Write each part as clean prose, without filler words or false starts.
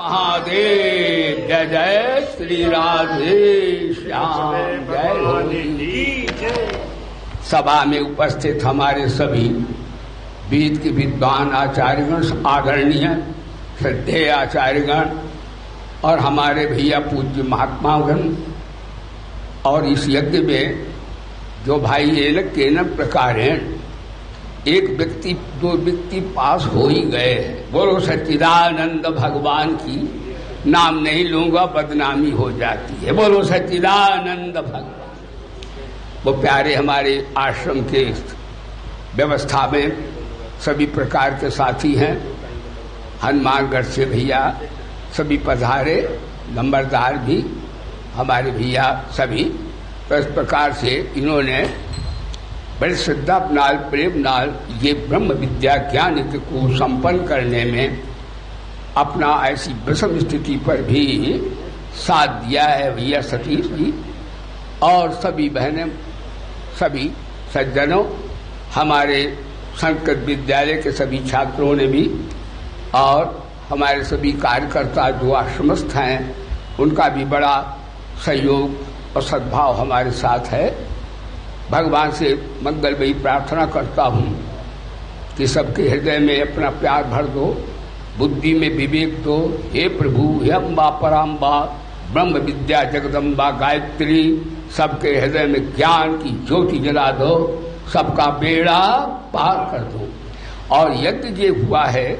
महादेव जय जय श्री राधे श्याम जय होली। सभा में उपस्थित हमारे सभी वेद के विद्वान आचार्यगण, आदरणीय श्रद्धेय आचार्यगण और हमारे भैया पूज्य महात्मागण, और इस यज्ञ में जो भाई एनक केनक प्रकार हैं, एक व्यक्ति दो व्यक्ति पास हो ही गए हैं। बोलो सच्चिदानंद भगवान की, नाम नहीं लूंगा बदनामी हो जाती है। बोलो सच्चिदानंद भगवान। वो प्यारे हमारे आश्रम के व्यवस्था में सभी प्रकार के साथी हैं। हनुमानगढ़ से भैया सभी पधारे, नंबरदार भी हमारे भैया सभी। तो इस प्रकार से इन्होंने बड़े श्रद्धा नाल प्रेम नाल ये ब्रह्म विद्या ज्ञान को संपन्न करने में अपना ऐसी विषम स्थिति पर भी साथ दिया है भैया सतीश जी और सभी बहनें, सभी सज्जनों, हमारे संस्कृत विद्यालय के सभी छात्रों ने भी, और हमारे सभी कार्यकर्ता जो आश्रमस्थ हैं उनका भी बड़ा सहयोग और सद्भाव हमारे साथ है। भगवान से मंगलमयी प्रार्थना करता हूँ कि सबके हृदय में अपना प्यार भर दो, बुद्धि में विवेक दो। हे प्रभु, हे अम्बा पराम्बा ब्रह्म विद्या जगदम्बा गायत्री, सबके हृदय में ज्ञान की ज्योति जला दो, सबका बेड़ा पार कर दो। और यज्ञ ये हुआ है,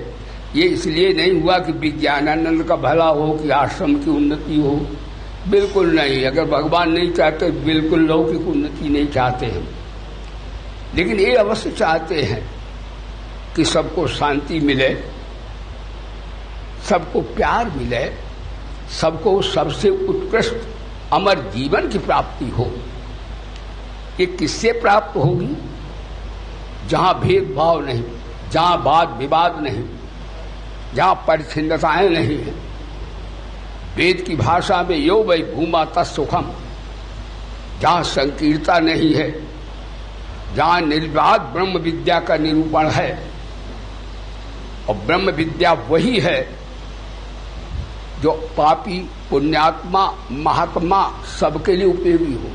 ये इसलिए नहीं हुआ कि विज्ञानानंद का भला हो, कि आश्रम की उन्नति हो, बिल्कुल नहीं। अगर भगवान नहीं चाहते, बिल्कुल लौकिक उन्नति नहीं चाहते हैं, लेकिन ये अवश्य चाहते हैं कि सबको शांति मिले, सबको प्यार मिले, सबको सबसे उत्कृष्ट अमर जीवन की प्राप्ति हो। ये किससे प्राप्त होगी? जहां भेदभाव नहीं, जहां वाद विवाद नहीं, जहां परिच्छिन्नताएं नहीं है। वेद की भाषा में यो वै भूमा तत्सुखम, जहां संकीर्णता नहीं है, जहां निर्वाद ब्रह्म विद्या का निरूपण है। और ब्रह्म विद्या वही है जो पापी पुण्यात्मा महात्मा सबके लिए उपयोगी हो।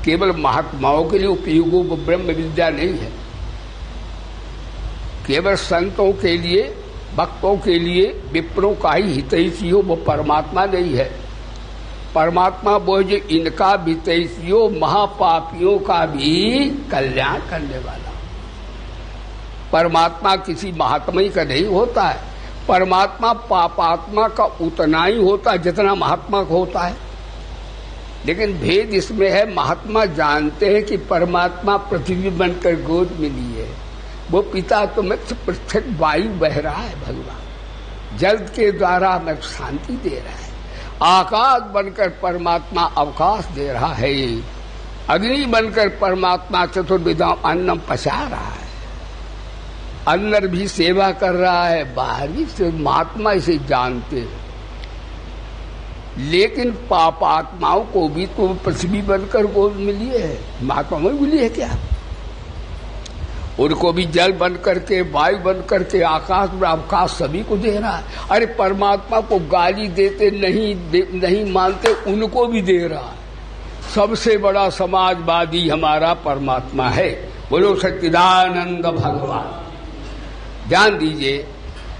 केवल महात्माओं के लिए उपयोगी वो ब्रह्म विद्या नहीं है। केवल संतों के लिए, भक्तों के लिए, विप्रों का ही हितैषी हो, वो परमात्मा नहीं है। परमात्मा वो जो इनका भी हितैषी हो, महापापियों का भी कल्याण करने वाला। परमात्मा किसी महात्मा ही का नहीं होता है। परमात्मा पापात्मा का उतना ही होता है जितना महात्मा का होता है। लेकिन भेद इसमें है, महात्मा जानते हैं कि परमात्मा पृथ्वी बनकर गोद में लिए है, वो पिता तो मैं पृथक वायु बह रहा है, भगवान जल के द्वारा हमें शांति दे रहा है, आकाश बनकर परमात्मा अवकाश दे रहा है, अग्नि बनकर परमात्मा चतुर्विधा अन्नम पचा रहा है, अंदर भी सेवा कर रहा है, बाहर भी से महात्मा इसे जानते हैं। लेकिन पापात्माओं को भी तो पृथ्वी बनकर गोद मिली है, महात्मा में मिली है क्या? उनको भी जल बन करके, वायु बन करके, आकाश में अवकाश सभी को दे रहा है। अरे परमात्मा को गाली देते नहीं मानते, उनको भी दे रहा है। सबसे बड़ा समाजवादी हमारा परमात्मा है। बोलो सच्चिदानंद भगवान। ध्यान दीजिए,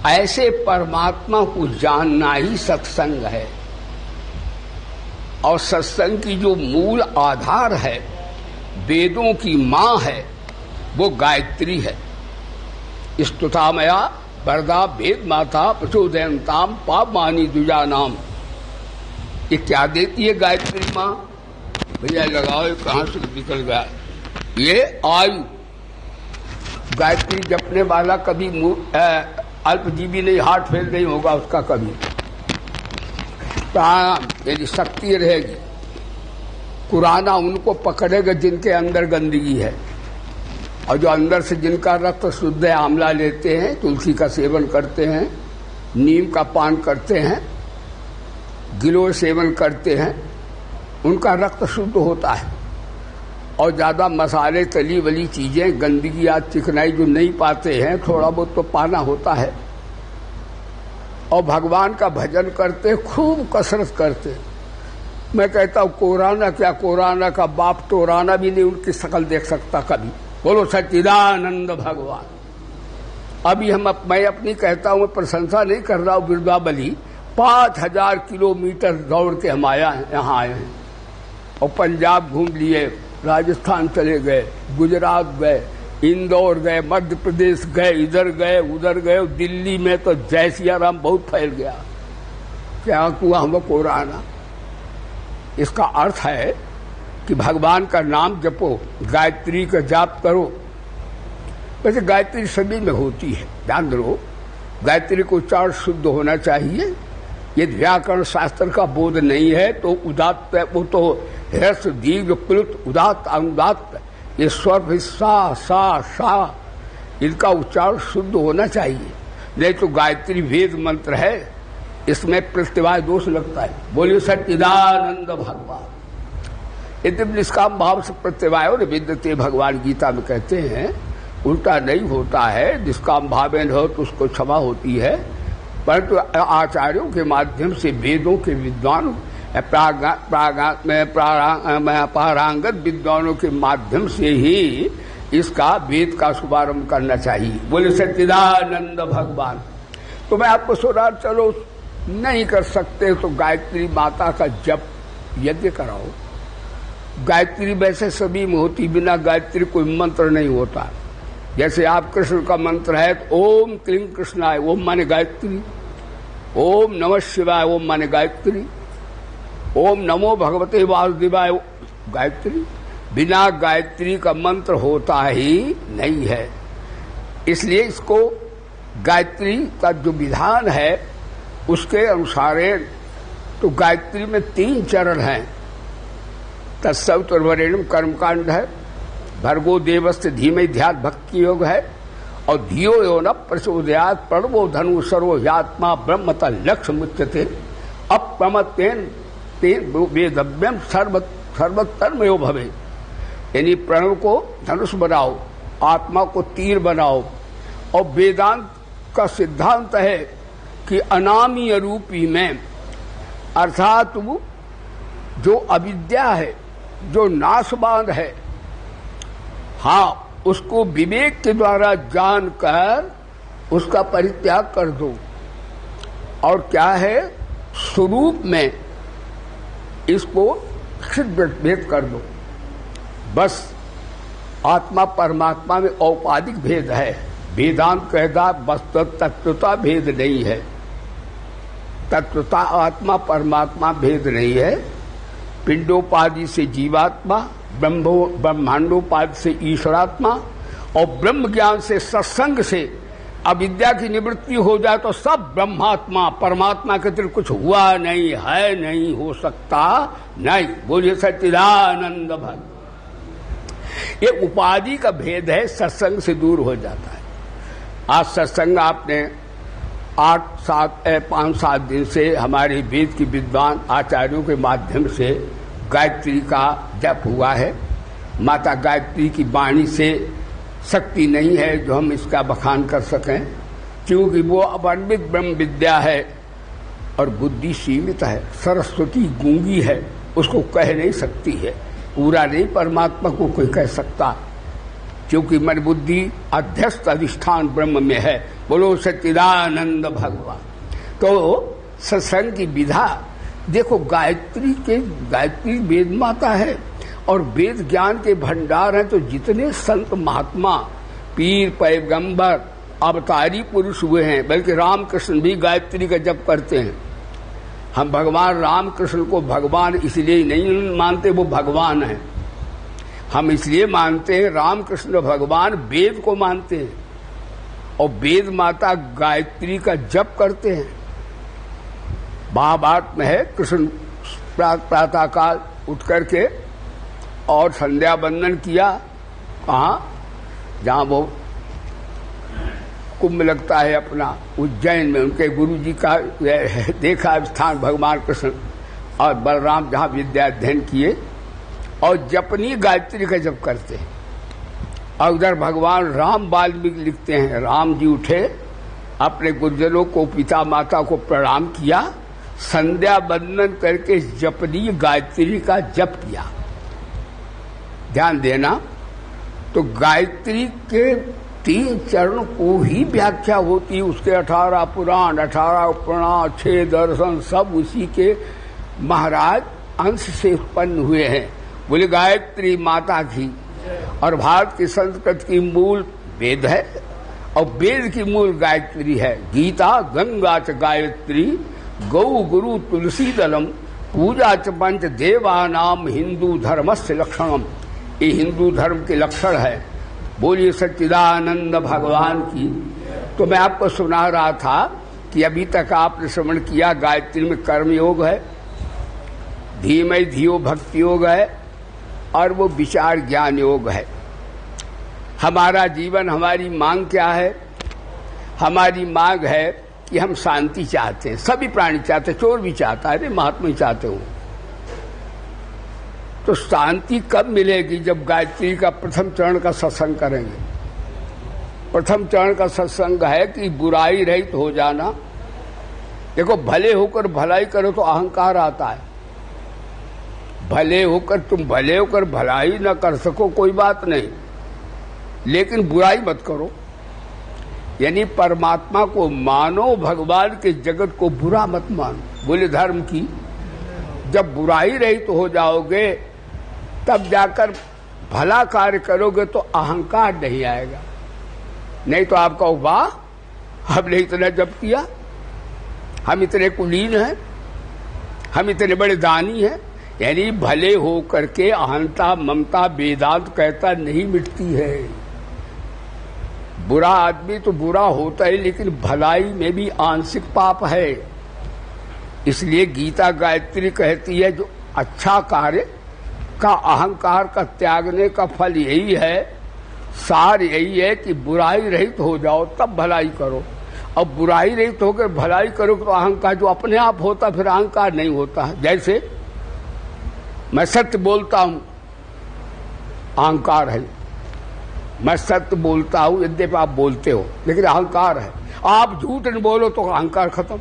ऐसे परमात्मा को जानना ही सत्संग है। और सत्संग की जो मूल आधार है, वेदों की मां है, वो गायत्री है। स्तुतामया वरदा वेद माता प्रचोदयंताम पापमानी द्विजानाम। ये क्या देती है गायत्री मां? भैया लगाओ, ये कहां से निकल गया? ये आयु। गायत्री जपने वाला कभी अल्पजीवी नहीं, हार्ट फेल नहीं होगा उसका कभी। प्राणायाम यदि शक्ति रहेगी, कुराना उनको पकड़ेगा जिनके अंदर गंदगी है। और जो अंदर से जिनका रक्त शुद्ध है, आंवला लेते हैं, तुलसी का सेवन करते हैं, नीम का पान करते हैं, गिलोय सेवन करते हैं, उनका रक्त शुद्ध होता है। और ज्यादा मसाले, तली वली चीजें, गंदगी या चिकनाई जो नहीं पाते हैं, थोड़ा बहुत तो पाना होता है। और भगवान का भजन करते, खूब कसरत करते। मैं कहता हूं कोराना क्या, कोराना का बाप तोराना भी नहीं उनकी शकल देख सकता कभी। बोलो सच्चिदानंद भगवान। अभी मैं अपनी कहता हूं, मैं प्रशंसा नहीं कर रहा हूं, बिरबाबली 5000 किलोमीटर दौड़ के हम यहाँ आए हैं और पंजाब घूम लिए, राजस्थान चले गए, गुजरात गए, इंदौर गए, मध्य प्रदेश गए, इधर गए उधर गए, दिल्ली में तो जय सिया राम बहुत फैल गया। क्या हुआ हमको राना? इसका अर्थ है कि भगवान का नाम जपो, गायत्री का जाप करो। वैसे गायत्री सभी में होती है, ध्यान दो। गायत्री को उच्चारण शुद्ध होना चाहिए। ये व्याकरण शास्त्र का बोध नहीं है तो उदात्त, वो तो ह्रस्व दीर्घ प्लुत उदात्त अनुदात्त, ये स्वर सा सा सा, इनका उच्चारण शुद्ध होना चाहिए। नहीं तो गायत्री वेद मंत्र है, इसमें प्रत्यवाय दोष लगता है। बोलिए सच्चिदानंद भगवान। यदि निष्काम भाव से प्रत्यवाय और विद्यते, भगवान गीता में कहते हैं, उल्टा नहीं होता है। निष्काम भाव में हो तो उसको क्षमा होती है, परंतु आचार्यों के माध्यम से, वेदों के विद्वान, पारंगत विद्वानों के माध्यम से ही इसका वेद का शुभारंभ करना चाहिए। बोले सच्चिदानंद भगवान। तो मैं आपको सुना, चलो नहीं कर सकते तो गायत्री माता का जप यज्ञ कराओ। गायत्री वैसे सभी में होती, बिना गायत्री कोई मंत्र नहीं होता। जैसे आप कृष्ण का मंत्र है तो ओम क्लीं कृष्णाय, ओम माने गायत्री। ओम नमः शिवाय, ओम माने गायत्री। ओम नमो भगवते वासुदेवाय, गायत्री। बिना गायत्री का मंत्र होता ही नहीं है। इसलिए इसको गायत्री का जो विधान है उसके अनुसार, तो गायत्री में 3 चरण हैं। तत्सवितुर्वरेण्यं कर्मकांड है, भर्गो देवस्य धीमहि ध्यात भक्ति योग है, और धियो यो न प्रचोदयात् प्रणवो धनु सर्वो ह्यात्मा ब्रह्मतः लक्ष्य मुच्यते अप्रमत्तेन तेन वेदव्यम सर्वतर्मयो भवे। यानी प्रणव को धनुष बनाओ, आत्मा को तीर बनाओ। और वेदांत का सिद्धांत है कि अनामीय रूपी में, अर्थात जो अविद्या है, जो नाशवान है, हाँ, उसको विवेक के द्वारा जानकर उसका परित्याग कर दो। और क्या है, स्वरूप में इसको सिद्ध भेद कर दो। बस आत्मा परमात्मा में औपाधिक भेद है। वेदांत कहता वस्तु तत्वता भेद नहीं है। तत्वता आत्मा परमात्मा भेद नहीं है। पिंडोपाधि से जीवात्मा, ब्रह्मांडोपाधि से ईश्वरात्मा, और ब्रह्म ज्ञान से, सत्संग से अविद्या की निवृत्ति हो जाए तो सब ब्रह्मात्मा, परमात्मा के तरफ कुछ हुआ नहीं है, नहीं हो सकता नहीं। बोलिए सच्चिदानंद भगवान। ये उपाधि का भेद है, सत्संग से दूर हो जाता है। आज सत्संग आपने 5-7 दिन से हमारे वेद की विद्वान आचार्यों के माध्यम से गायत्री का जप हुआ है। माता गायत्री की वाणी से शक्ति नहीं है जो हम इसका बखान कर सकें, क्योंकि वो अवर्णित ब्रह्म विद्या है और बुद्धि सीमित है। सरस्वती गूंगी है, उसको कह नहीं सकती है। पूरा नहीं परमात्मा को कोई कह सकता, क्योंकि मन बुद्धि अध्यस्त अधिष्ठान ब्रह्म में है। बोलो सच्चिदानंद भगवान। तो सत्संग की विधा देखो, गायत्री वेद माता है और वेद ज्ञान के भंडार हैं। तो जितने संत महात्मा, पीर, पैगंबर, अवतारी पुरुष हुए हैं, बल्कि रामकृष्ण भी गायत्री का जप करते हैं। हम भगवान रामकृष्ण को भगवान इसलिए नहीं मानते वो भगवान है, हम इसलिए मानते हैं रामकृष्ण भगवान वेद को मानते हैं और वेद माता गायत्री का जप करते हैं। महाभारत में है, कृष्ण प्रातःकाल उठ करके और संध्या बंदन किया। कहाँ? जहाँ वो कुंभ लगता है अपना, उज्जैन में उनके गुरु जी का देखा स्थान भगवान कृष्ण और बलराम जहाँ विद्या अध्ययन किए और जपनी गायत्री का जप करते हैं। और उधर भगवान राम वाल्मीकि लिखते हैं, राम जी उठे अपने गुरुजनों को, पिता माता को प्रणाम किया, संध्या वंदन करके जपनी गायत्री का जप किया। ध्यान देना, तो गायत्री के 3 चरण को ही व्याख्या होती, उसके 18 पुराण, 18 उपपुराण, 6 दर्शन, सब उसी के महाराज अंश से उत्पन्न हुए हैं। बोले गायत्री माता की, और भारत की संस्कृत की मूल वेद है, और वेद की मूल गायत्री है। गीता गंगा च गायत्री, गौ गुरु तुलसी दलम, पूजा च पंच देवानाम, हिंदू धर्मस्य लक्षणम। ये हिंदू धर्म के लक्षण है। बोलिए सच्चिदानंद भगवान की। तो मैं आपको सुना रहा था कि अभी तक आपने श्रवण किया, गायत्री में कर्म योग है, धीमय धियो भक्ति योग है, और वो विचार ज्ञान योग है। हमारा जीवन, हमारी मांग क्या है? हमारी मांग है कि हम शांति चाहते हैं। सभी प्राणी चाहते हैं, चोर भी चाहता है, महात्मा ही चाहते हो। तो शांति कब मिलेगी? जब गायत्री का प्रथम चरण का सत्संग करेंगे। प्रथम चरण का सत्संग है कि बुराई रहित हो जाना। देखो, भले होकर भलाई करो तो अहंकार आता है। भले होकर तुम भले होकर भलाई न कर सको कोई बात नहीं, लेकिन बुराई मत करो। यानी परमात्मा को मानो, भगवान के जगत को बुरा मत मानो। बोले धर्म की, जब बुराई रहित हो जाओगे तब जाकर भला कार्य करोगे तो अहंकार नहीं आएगा। नहीं तो आपका वाह, हमने इतना जप किया, हम इतने कुलीन हैं, हम इतने बड़े दानी हैं। यानी भले हो करके अहंता ममता वेदांत कहता नहीं मिटती है। बुरा आदमी तो बुरा होता है, लेकिन भलाई में भी आंशिक पाप है। इसलिए गीता गायत्री कहती है जो अच्छा कार्य का अहंकार का त्यागने का फल यही है, सार यही है कि बुराई रहित हो जाओ तब भलाई करो। अब बुराई रहित होकर भलाई करो तो अहंकार जो अपने आप होता फिर अहंकार नहीं होता है। जैसे मैं सत्य बोलता हूं, अहंकार है। मैं सत्य बोलता हूं, यद्यपि आप बोलते हो, लेकिन अहंकार है। आप झूठ नहीं बोलो तो अहंकार खत्म।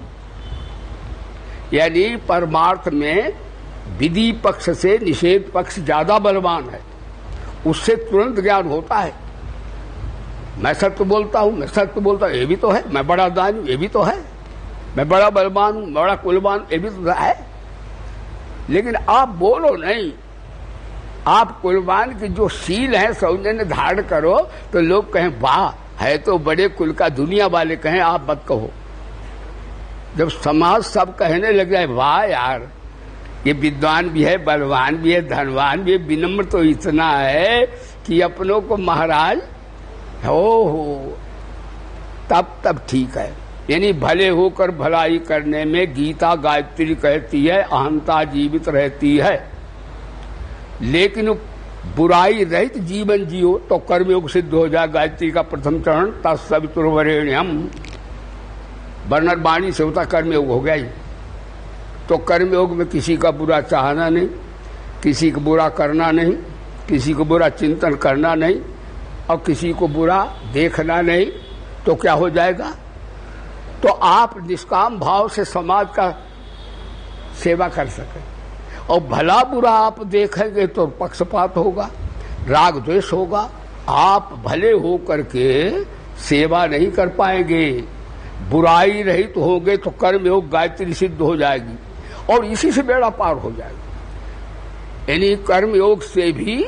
यानी परमार्थ में विधि पक्ष से निषेध पक्ष ज्यादा बलवान है, उससे तुरंत ज्ञान होता है। मैं सत्य बोलता हूं, मैं सत्य बोलता हूं, ये भी तो है। मैं बड़ा दानी, ये भी तो है। मैं बड़ा बलवान हूं, बड़ा कुलवान, ये भी तो है। लेकिन आप बोलो नहीं। आप कुलवान की जो शील है सौजन्य धारण करो तो लोग कहें वाह, है तो बड़े कुल का, दुनिया वाले कहें, आप मत कहो। जब समाज सब कहने लग जाए वाह यार, ये विद्वान भी है, बलवान भी है, धनवान भी है, विनम्र तो इतना है कि अपनों को महाराज हो, तब ठीक है। यानी भले होकर भलाई करने में गीता गायत्री कहती है अहंता जीवित रहती है। लेकिन बुराई रहित जीवन जियो तो कर्मयोग सिद्ध हो जाए। गायत्री का प्रथम चरण तत्सवितुर्वरेण्यम, वर्णन वाणी से होता कर्मयोग हो गया ही। तो कर्मयोग में किसी का बुरा चाहना नहीं, किसी को बुरा करना नहीं, किसी को बुरा चिंतन करना नहीं, और किसी को बुरा देखना नहीं। तो क्या हो जाएगा? तो आप निष्काम भाव से समाज का सेवा कर सकें। और भला बुरा आप देखेंगे तो पक्षपात होगा, राग द्वेष होगा। आप भले हो करके सेवा नहीं कर पाएंगे। बुराई रहित तो होंगे तो कर्मयोग गायत्री सिद्ध हो जाएगी और इसी से बेड़ा पार हो जाएगा। यानी कर्मयोग से भी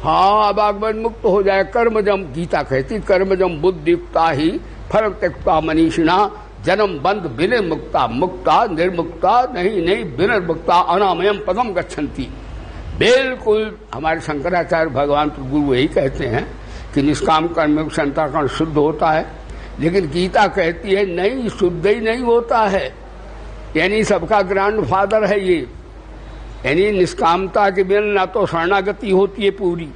आवागमन मुक्त हो जाए। कर्मजम, गीता कहती कर्मजम बुद्धियुक्ता ही फल त्यक्ता मनीषिणा, जन्म बंध विनिर्मुक्ता, मुक्ता निर्मुक्ता नहीं विनिर्मुक्ता अनामयम पदम गच्छन्ति। बिल्कुल हमारे शंकराचार्य भगवान तो गुरु यही कहते हैं कि निष्काम कर्म से अंतःकरण शुद्ध होता है। लेकिन गीता कहती है नहीं, शुद्ध ही नहीं होता है। यानी सबका ग्रैंड फादर है ये। यानी निष्कामता के बिना ना तो शरणागति होती है पूरी,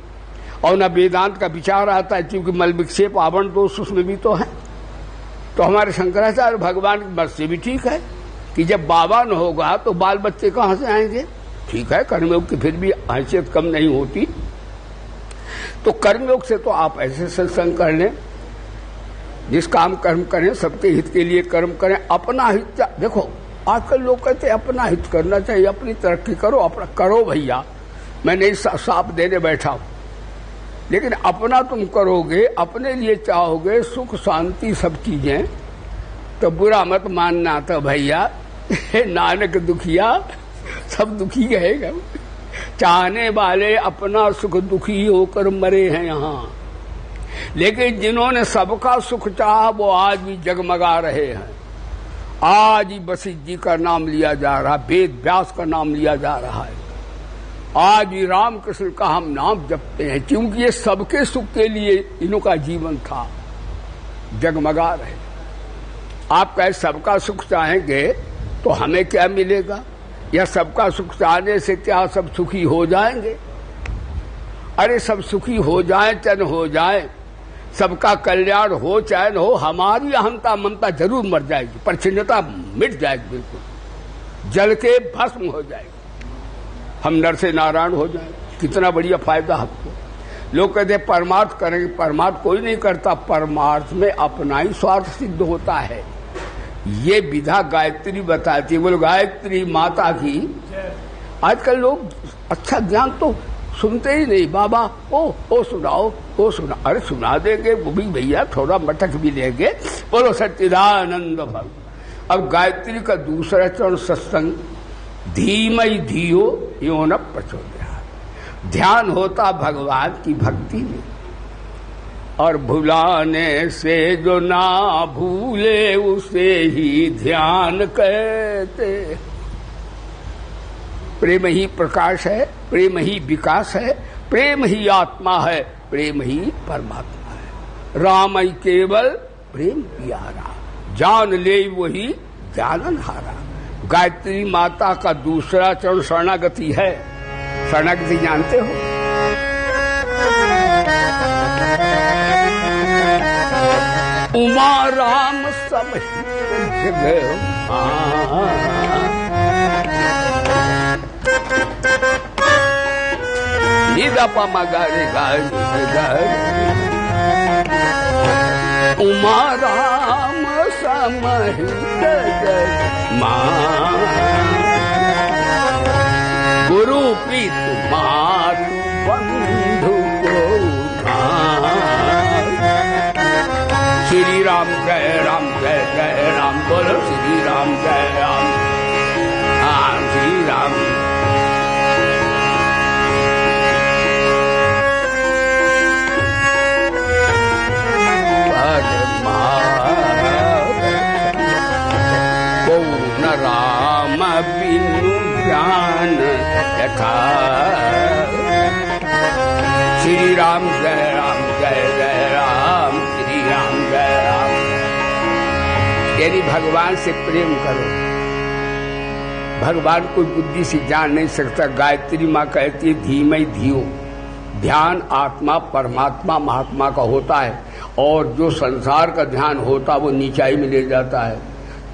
और न वेदांत का विचार आता है, क्योंकि मल विक्षेप आवरण दोष उसमें भी तो है। तो हमारे शंकराचार्य भगवान की बात से भी ठीक है कि जब बाबा न होगा तो बाल बच्चे कहां से आएंगे। ठीक है, कर्मयोग की फिर भी हैसियत कम नहीं होती। तो कर्मयोग से तो आप ऐसे सत्संग कर लें जिस काम कर्म करें सबके हित के लिए कर्म करें, अपना हित। देखो आजकल लोग कहते हैं अपना हित करना चाहिए, अपनी तरक्की करो, अपना करो भैया, मैं नहीं साफ देने बैठा हूं, लेकिन अपना तुम करोगे, अपने लिए चाहोगे सुख शांति सब चीजें, तो बुरा मत मानना तो भैया नानक दुखिया सब दुखी रहेगा। चाहने वाले अपना सुख दुखी होकर मरे हैं यहाँ, लेकिन जिन्होंने सबका सुख चाहा वो आज भी जगमगा रहे हैं। आज ही वशिष्ठ जी का नाम लिया जा रहा, वेद व्यास का नाम लिया जा रहा है, आज भी रामकृष्ण का हम नाम जपते हैं, क्योंकि ये सबके सुख के लिए इन्हों का जीवन था, जगमगा रहे। आप कहे सबका सुख चाहेंगे तो हमें क्या मिलेगा, या सबका सुख चाहने से क्या सब सुखी हो जाएंगे? अरे सब सुखी हो जाए चाहे हो जाए, सबका कल्याण हो चाहे न हो, हमारी अहंता ममता जरूर मर जाएगी, परिच्छिन्नता मिट जाएगी, बिल्कुल जल के भस्म हो जाएगी, हम नर से नारायण हो जाएंगे। कितना बढ़िया फायदा हमको। लोग कहते हैं परमार्थ करेंगे, परमार्थ कोई नहीं करता, परमार्थ में अपना ही स्वार्थ सिद्ध होता है। ये विधा गायत्री बताती है। बोलो गायत्री माता की। आजकल लोग अच्छा ज्ञान तो सुनते ही नहीं, बाबा ओ सुनाओ, ओ सुना, अरे सुना देंगे वो भी भैया, थोड़ा मटक भी लेंगे। बोलो सच्चिदानंद भव। अब गायत्री का दूसरा चरण सत्संग, धीमई धियो यो न प्रचोदयात्। ध्यान होता भगवान की भक्ति में, और भुलाने से जो ना भूले उसे ही ध्यान कहते। प्रेम ही प्रकाश है, प्रेम ही विकास है, प्रेम ही आत्मा है, प्रेम ही परमात्मा है। राम ही केवल प्रेम प्यारा, जान ले वही जाननहारा। गायत्री माता का दूसरा चरण शरणागति है। शरणागति जानते हो? उमा राम सब जगह निदा मगारे गारे उमा राम समहित गुरु प्रीत मातु बंधु को श्री राम जय राम जय जय राम। बोलो श्री राम जय राम। हाँ श्री राम। पूर्ण राम बिनु ज्ञान यथा। श्री राम जय राम जय जय राम। श्री राम जय राम। यानी भगवान से प्रेम करो। भगवान कोई बुद्धि से जान नहीं सकता। गायत्री माँ कहती है धीमई धियो। ध्यान आत्मा परमात्मा महात्मा का होता है, और जो संसार का ध्यान होता वो नीचाई में ले जाता है।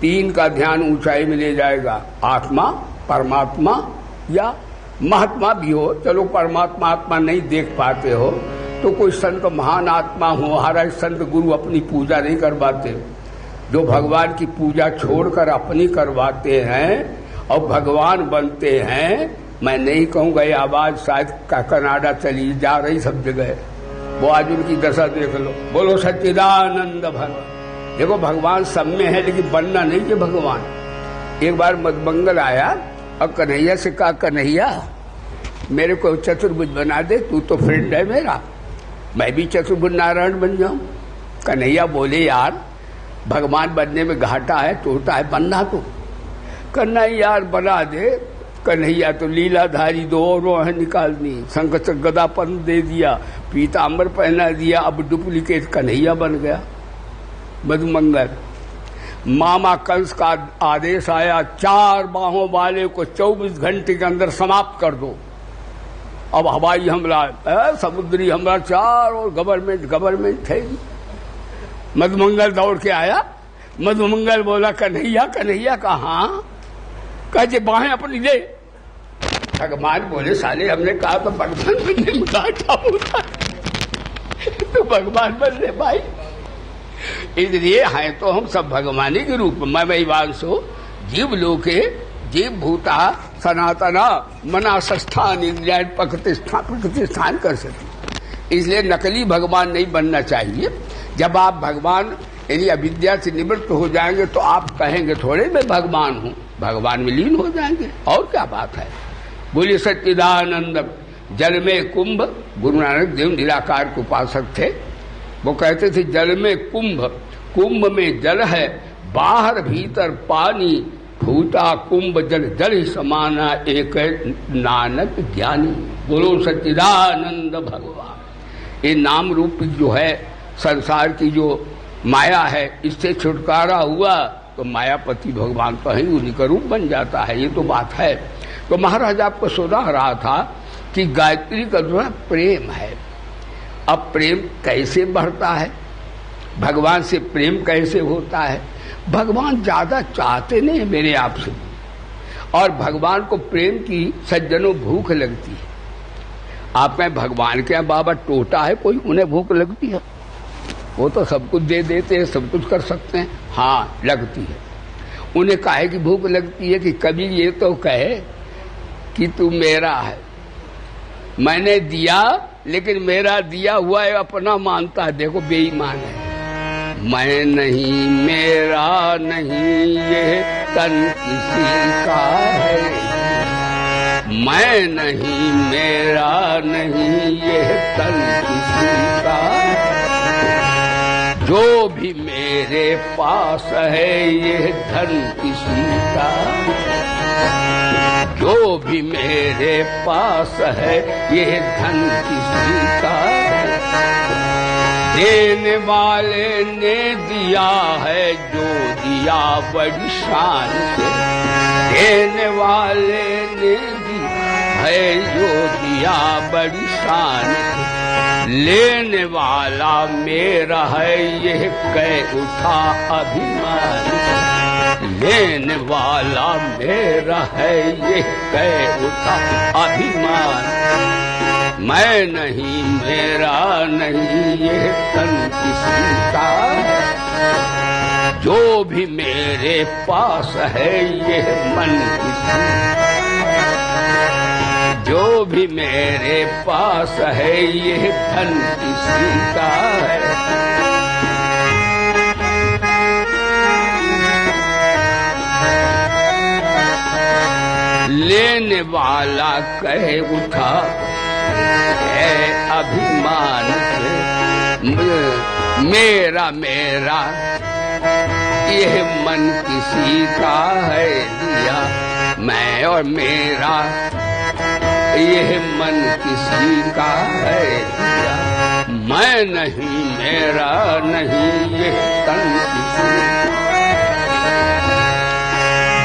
तीन का ध्यान ऊंचाई में ले जाएगा, आत्मा परमात्मा या महात्मा भी हो। चलो परमात्मा आत्मा नहीं देख पाते हो तो कोई संत महान आत्मा हो, हमारा संत गुरु अपनी पूजा नहीं करवाते, जो भगवान की पूजा छोड़कर अपनी करवाते हैं और भगवान बनते हैं। मैं नहीं कहूँगा ये आवाज शायद कनाडा चली जा रही सब जगह, वो आज उनकी दशा देख लो। बोलो सच्चिदानंद भव। देखो भगवान सब में है, लेकिन बनना नहीं है भगवान। एक बार मधुमंगल आया और कन्हैया से कहा, कन्हैया मेरे को चतुर्भुज बना दे, तू तो फ्रेंड है मेरा, मैं भी चतुर्भुज नारायण बन जाऊं। कन्हैया बोले यार भगवान बनने में घाटा है, टोटा है, बनना तो। कन्हैया यार बना दे। कन्हैया तो लीलाधारी दो और है निकालनी, शंख गदापन दे दिया, पीताम्बर पहना दिया, अब डुप्लीकेट कन्हैया बन गया मधुमंगल। मामा कंस का आदेश आया, 4 बाहों वाले को 24 घंटे के अंदर समाप्त कर दो। अब हवाई हमला, समुद्री हमला, 4 और गवर्नमेंट है। मधुमंगल दौड़ के आया। मधुमंगल बोला कन्हैया कन्हैया कहाँ? कहे बाहें अपनी ले। भगवान बोले साले हमने कहा तो भगवान बनने में घाटा होता, तो भगवान बन ले भाई, इसलिए हैं तो हम सब भगवानी के रूप में। मैं वांसो जीव लोके जीव भूता सनातना मना संस्थान इंद्रिया प्रतिष्ठान कर सके। इसलिए नकली भगवान नहीं बनना चाहिए। जब आप भगवान यानी अविद्या से निवृत्त हो जाएंगे तो आप कहेंगे थोड़े मैं भगवान हूँ, भगवान में लीन हो जाएंगे। और क्या बात है। बोलिए सच्चिदानंद। जल में कुंभ, गुरु नानक देव निराकार के उपासक थे। वो कहते थे जल में कुंभ, कुंभ में जल है, बाहर भीतर पानी, फूटा कुंभ जल, जल ही समाना एक नानक ज्ञानी। बोलो सच्चिदानंद भगवान। ये नाम रूप जो है संसार की जो माया है, इससे छुटकारा हुआ तो मायापति भगवान तो ही उन्हीं का रूप बन जाता है। ये तो बात है। तो महाराज आपको सुना रहा था कि गायत्री का जो है प्रेम है। अब प्रेम कैसे बढ़ता है, भगवान से प्रेम कैसे होता है। भगवान ज्यादा चाहते नहीं मेरे आपसे, और भगवान को प्रेम की सज्जनों भूख लगती है। आप कहें भगवान के यहाँ बाबा टोटा है कोई, उन्हें भूख लगती है? वो तो सब कुछ दे देते हैं, सब कुछ कर सकते हैं। हाँ लगती है। उन्हें काहे की भूख लगती है कि कभी ये तो कहे कि तू मेरा है, मैंने दिया लेकिन मेरा दिया हुआ है अपना मानता है। देखो बेईमान है। मैं नहीं मेरा नहीं ये तन किसी का है, मैं नहीं मेरा नहीं ये तन किसी का, जो भी मेरे पास है ये धन किसी का, जो भी मेरे पास है ये धन किसी का। देने वाले ने दिया है जो दिया बड़ी शान से, देने वाले ने दिया है जो दिया बड़ी शान से, लेने वाला मेरा है ये कह उठा अभिमान, लेने वाला मेरा है ये कह उठा अभिमान। मैं नहीं मेरा नहीं ये तन किसी का, जो भी मेरे पास है ये मन किसी, जो भी मेरे पास है ये धन किसी का है। लेने वाला कहे उठा है अभिमान से, मेरा मेरा यह मन किसी का है दिया, मैं और मेरा यह मन किसी का है दिया, मैं नहीं मेरा नहीं ये तन किसी,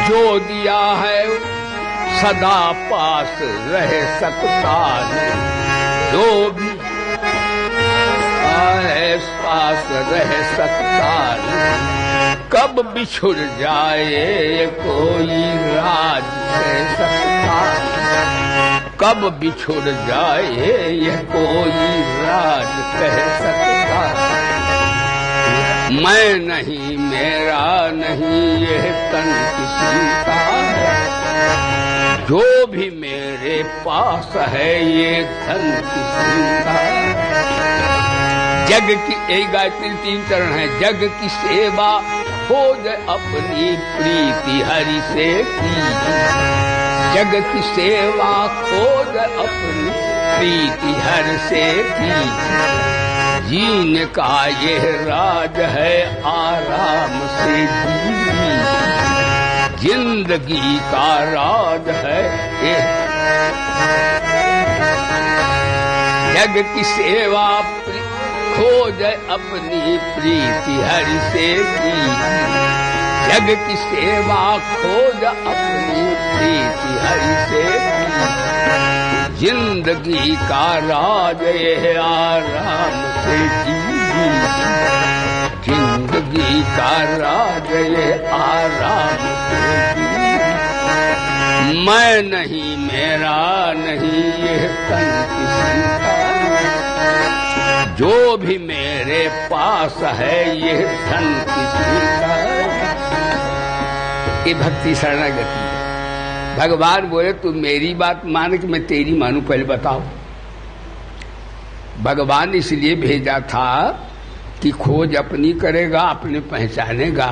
जो दिया है सदा पास रह सकता नहीं, जो भी है पास रह सकता नहीं, कब बिछुड़ जाए कोई राज कह सकता नहीं, कब बिछुड़ जाए ये कोई राज कह सकता नहीं। मैं नहीं मेरा नहीं ये तन किसी का है, जो भी मेरे पास है ये धन किसी का। जग की एक गायत्री 3 चरण है। जग की सेवा हो जाए अपनी प्रीति हरि से की, जग की सेवा हो जाए अपनी प्रीति हरि से की, जीने का ये राज है आराम से जी, जिंदगी का राज है ये। जग की सेवा खोज अपनी प्रीति हरि से की, जग की सेवा खोज अपनी प्रीति हरि से की, जिंदगी का राज ये आराम से जी, जिंदगी का राज ये आराम से जी। मैं नहीं मेरा नहीं ये तन किसी का, जो भी मेरे पास है ये धन किसी का। ये भक्ति शरणागति है। भगवान बोले तू मेरी बात मान कि मैं तेरी मानू, पहले बताओ। भगवान इसलिए भेजा था कि खोज अपनी करेगा, अपने पहचानेगा।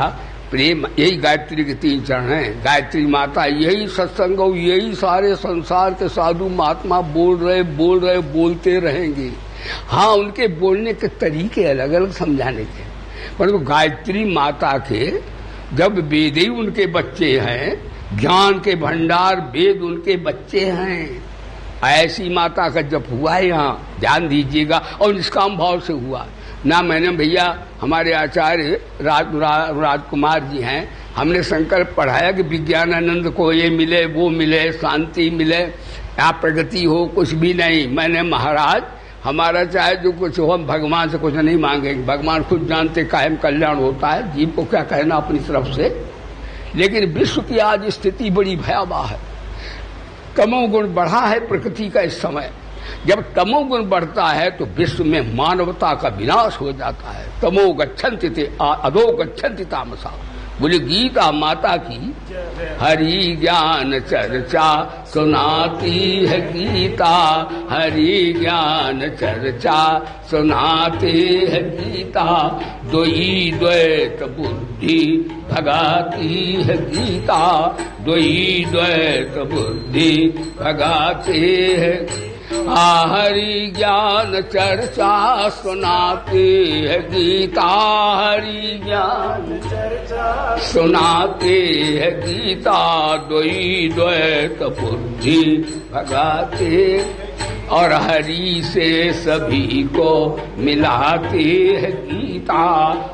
प्रेम, यही गायत्री के 3 चरण हैं। गायत्री माता, यही सत्संग, यही सारे संसार के साधु महात्मा बोल रहे बोलते रहेंगे। हाँ, उनके बोलने के तरीके अलग अलग समझाने के, परंतु गायत्री माता के जब वेद ही उनके बच्चे हैं, ज्ञान के भंडार वेद उनके बच्चे हैं, ऐसी माता का जप हुआ है यहाँ, ध्यान दीजिएगा। और निष्काम भाव से हुआ ना। मैंने भैया, हमारे आचार्य राजकुमार जी हैं, हमने संकल्प पढ़ाया कि विज्ञानानंद को ये मिले वो मिले, शांति मिले, यहाँ प्रगति हो, कुछ भी नहीं। मैंने महाराज, हमारा चाहे जो कुछ हो, हम भगवान से कुछ नहीं मांगेंगे। भगवान खुद जानते कायम कल्याण होता है, जीव को क्या कहना अपनी तरफ से। लेकिन विश्व की आज स्थिति बड़ी भयावह है। तमोगुण बढ़ा है प्रकृति का इस समय। जब तमोगुण बढ़ता है तो विश्व में मानवता का विनाश हो जाता है। तमो गच्छन्ति ते अधो गच्छन्ति तामसा। बोले गीता माता की हरि ज्ञान चर्चा सुनाती है गीता, हरि ज्ञान चर्चा सुनाते है गीता। द्वयी द्वैत बुद्धि भगाती है गीता, द्वयी द्वैत बुद्धि भगाते है। हरि ज्ञान चर्चा सुनाते है गीता, हरि ज्ञान चर्चा सुनाते है गीता। द्वयी द्वैत बुद्धि भगाते और हरि से सभी को मिलाते है गीता,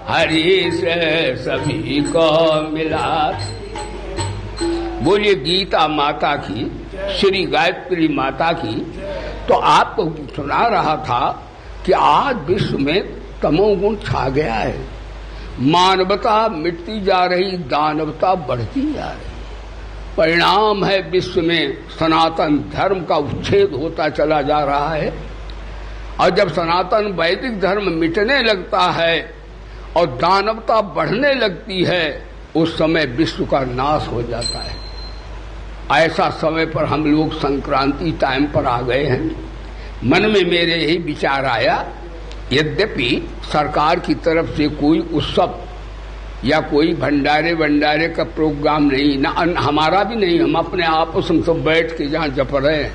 हरि से सभी को मिलाते। बोलिए गीता माता की, श्री गायत्री माता की। तो आपको सुना रहा था कि आज विश्व में तमोगुण छा गया है, मानवता मिटती जा रही, दानवता बढ़ती जा रही। परिणाम है विश्व में सनातन धर्म का उच्छेद होता चला जा रहा है। और जब सनातन वैदिक धर्म मिटने लगता है और दानवता बढ़ने लगती है, उस समय विश्व का नाश हो जाता है। ऐसा समय पर हम लोग संक्रांति टाइम पर आ गए हैं। मन में मेरे यही विचार आया, यद्यपि सरकार की तरफ से कोई उत्सव या कोई भंडारे का प्रोग्राम नहीं, ना हमारा भी नहीं, हम अपने आपस में सब बैठ के जहाँ जप रहे हैं,